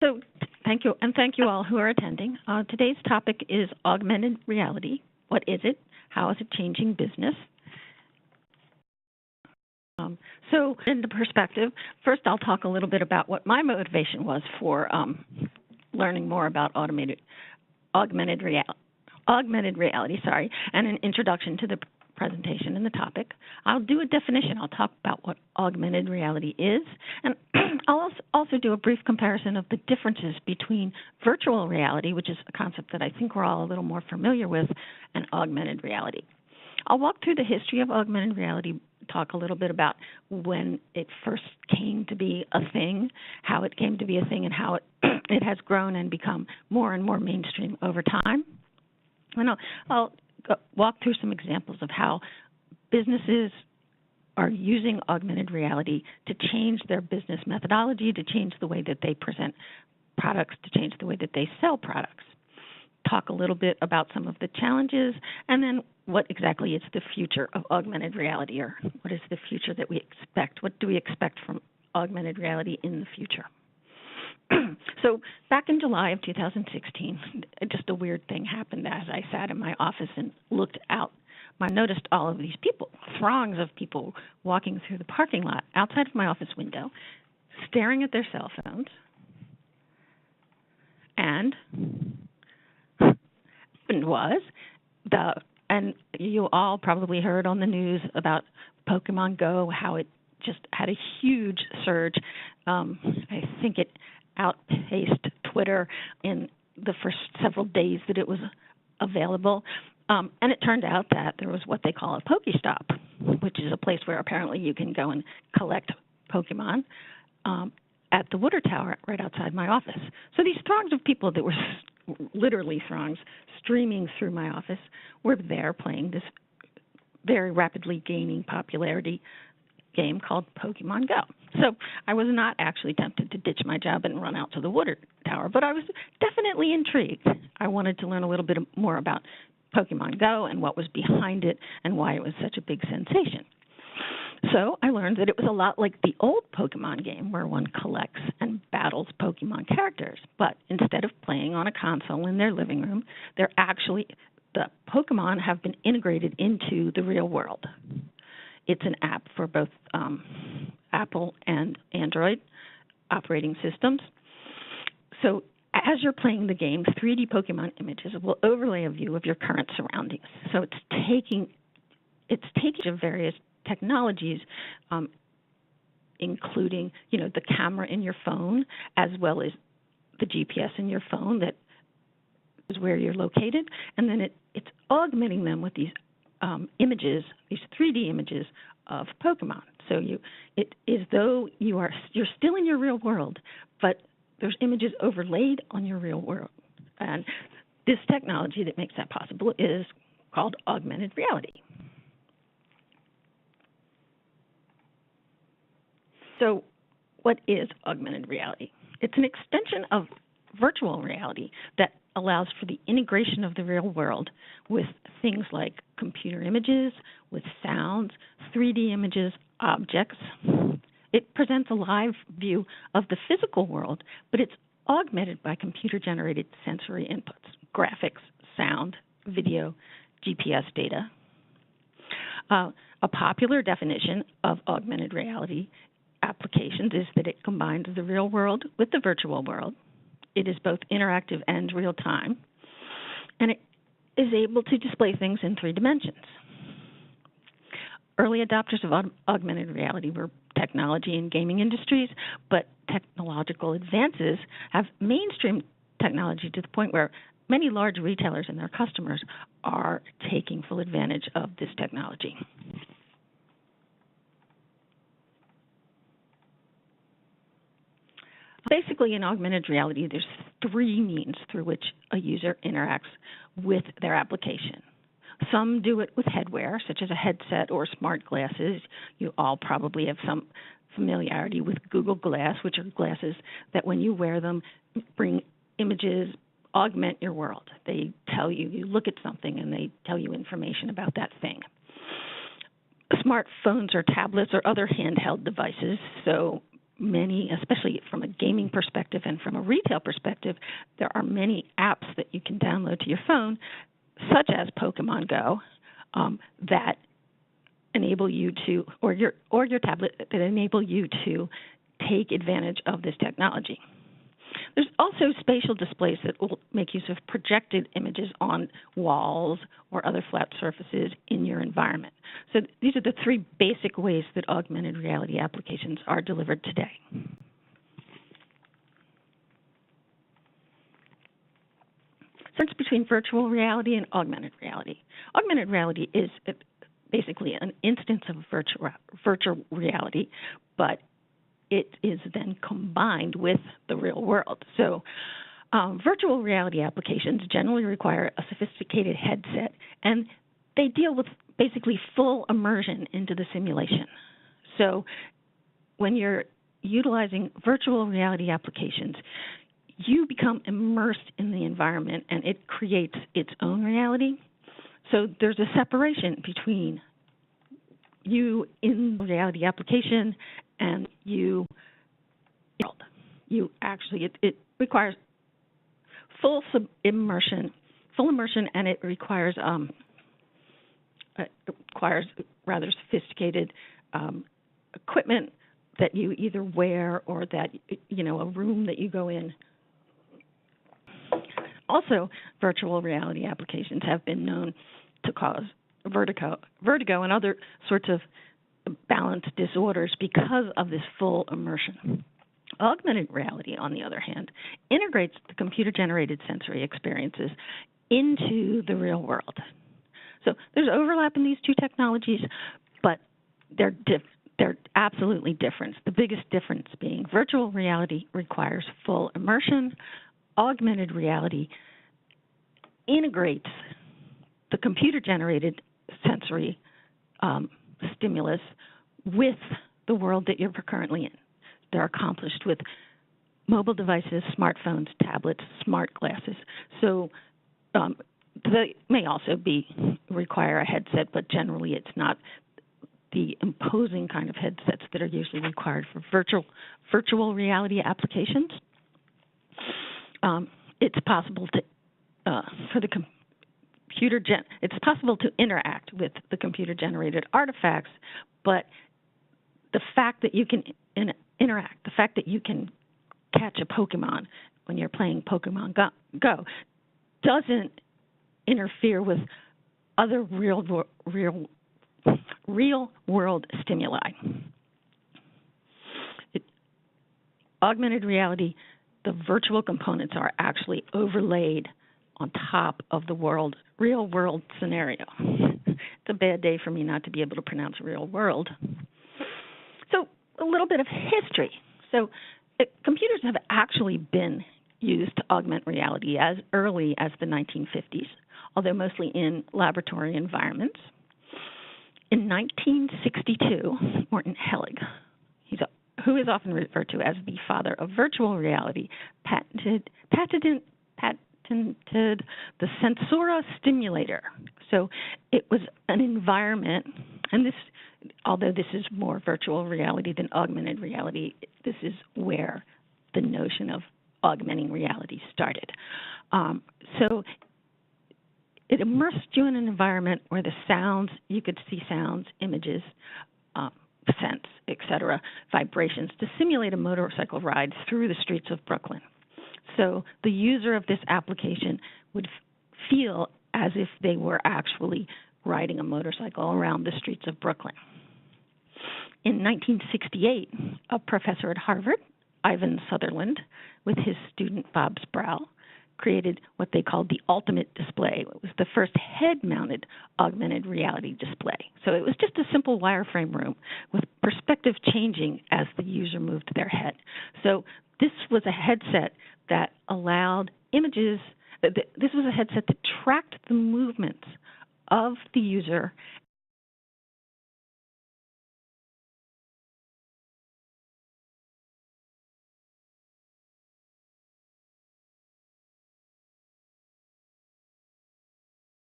So thank you, and thank you all who are attending. Today's topic is augmented reality. What is it? How is it changing business? So in the perspective, first I'll talk a little bit about what my motivation was for learning more about augmented reality, and an introduction to the presentation and the topic. I'll do a definition. I'll talk about what augmented reality is, and I'll also do a brief comparison of the differences between virtual reality, which is a concept that I think we're all a little more familiar with, and augmented reality. I'll walk through the history of augmented reality, talk a little bit about when it first came to be a thing, how it came to be a thing, and how it has grown and become more and more mainstream over time. And I'll walk through some examples of how businesses are using augmented reality to change their business methodology, to change the way that they present products, to change the way that they sell products. Talk a little bit about some of the challenges, and then what exactly is the future of augmented reality, or what is the future that we expect? What do we expect from augmented reality in the future? So back in July of 2016, just a weird thing happened as I sat in my office and looked out. I noticed all of these people, throngs of people walking through the parking lot outside of my office window, staring at their cell phones, and and you all probably heard on the news about Pokemon Go, how it just had a huge surge. I think it outpaced Twitter in the first several days that it was available. And it turned out that there was what they call a Pokestop, which is a place where apparently you can go and collect Pokemon at the Water Tower right outside my office. So these throngs of people that were literally throngs streaming through my office were there playing this very rapidly gaining popularity game called Pokemon Go. So I was not actually tempted to ditch my job and run out to the Water Tower, but I was definitely intrigued. I wanted to learn a little bit more about Pokemon Go and what was behind it and why it was such a big sensation. So I learned that it was a lot like the old Pokemon game where one collects and battles Pokemon characters, but instead of playing on a console in their living room, the Pokemon have been integrated into the real world. It's an app for both Apple and Android operating systems. So as you're playing the game, 3D Pokemon images will overlay a view of your current surroundings. So it's taking various technologies, including the camera in your phone, as well as the GPS in your phone that is where you're located, and then it's augmenting them with these images, these 3D images of Pokemon. So it is though you're still in your real world, but there's images overlaid on your real world. And this technology that makes that possible is called augmented reality. So what is augmented reality? It's an extension of virtual reality that allows for the integration of the real world with things like computer images, with sounds, 3D images, objects. It presents a live view of the physical world, but it's augmented by computer-generated sensory inputs, graphics, sound, video, GPS data. A popular definition of augmented reality applications is that it combines the real world with the virtual world. It is both interactive and real-time, and it is able to display things in 3 dimensions. Early adopters of augmented reality were technology and gaming industries, but technological advances have mainstreamed technology to the point where many large retailers and their customers are taking full advantage of this technology. Basically, in augmented reality, there's 3 means through which a user interacts with their application. Some do it with headwear, such as a headset or smart glasses. You all probably have some familiarity with Google Glass, which are glasses that when you wear them, bring images, augment your world. They tell you, you look at something and they tell you information about that thing. Smartphones or tablets or other handheld devices, so many, especially from a gaming perspective and from a retail perspective, there are many apps that you can download to your phone, such as Pokemon Go, that enable you to, or your tablet, that enable you to take advantage of this technology. There's also spatial displays that will make use of projected images on walls or other flat surfaces in your environment. So these are the three basic ways that augmented reality applications are delivered today. Difference between virtual reality and augmented reality. Augmented reality is basically an instance of virtual reality, but it is then combined with the real world. So virtual reality applications generally require a sophisticated headset, and they deal with basically full immersion into the simulation. So when you're utilizing virtual reality applications, you become immersed in the environment, and it creates its own reality. So there's a separation between you in the reality application and you actually, it requires full immersion, and it requires rather sophisticated equipment that you either wear or that, a room that you go in. Also, virtual reality applications have been known to cause vertigo and other sorts of balance disorders because of this full immersion. Augmented reality, on the other hand, integrates the computer-generated sensory experiences into the real world. So there's overlap in these two technologies, but they're absolutely different. The biggest difference being virtual reality requires full immersion. Augmented reality integrates the computer-generated sensory stimulus with the world that you're currently in. They're accomplished with mobile devices, smartphones, tablets, smart glasses. So they may also require a headset, but generally it's not the imposing kind of headsets that are usually required for virtual reality applications. It's possible to it's possible to interact with the computer-generated artifacts, but the fact that you can interact, the fact that you can catch a Pokemon when you're playing Pokemon Go doesn't interfere with other real-world stimuli. Augmented reality, the virtual components are actually overlaid on top of the real-world scenario. It's a bad day for me not to be able to pronounce real world. So a little bit of history. So computers have actually been used to augment reality as early as the 1950s, although mostly in laboratory environments. In 1962, Morton Hellig, who is often referred to as the father of virtual reality, patented the Sensora stimulator. So it was an environment, and although this is more virtual reality than augmented reality, this is where the notion of augmenting reality started. So it immersed you in an environment where the sounds, you could see sounds, images, scents, etc., vibrations, to simulate a motorcycle ride through the streets of Brooklyn. So the user of this application would feel as if they were actually riding a motorcycle around the streets of Brooklyn. In 1968, a professor at Harvard, Ivan Sutherland, with his student Bob Sproul, created what they called the ultimate display. It was the first head-mounted augmented reality display. So it was just a simple wireframe room with perspective changing as the user moved their head. So this was a headset that allowed images, this was a headset that tracked the movements of the user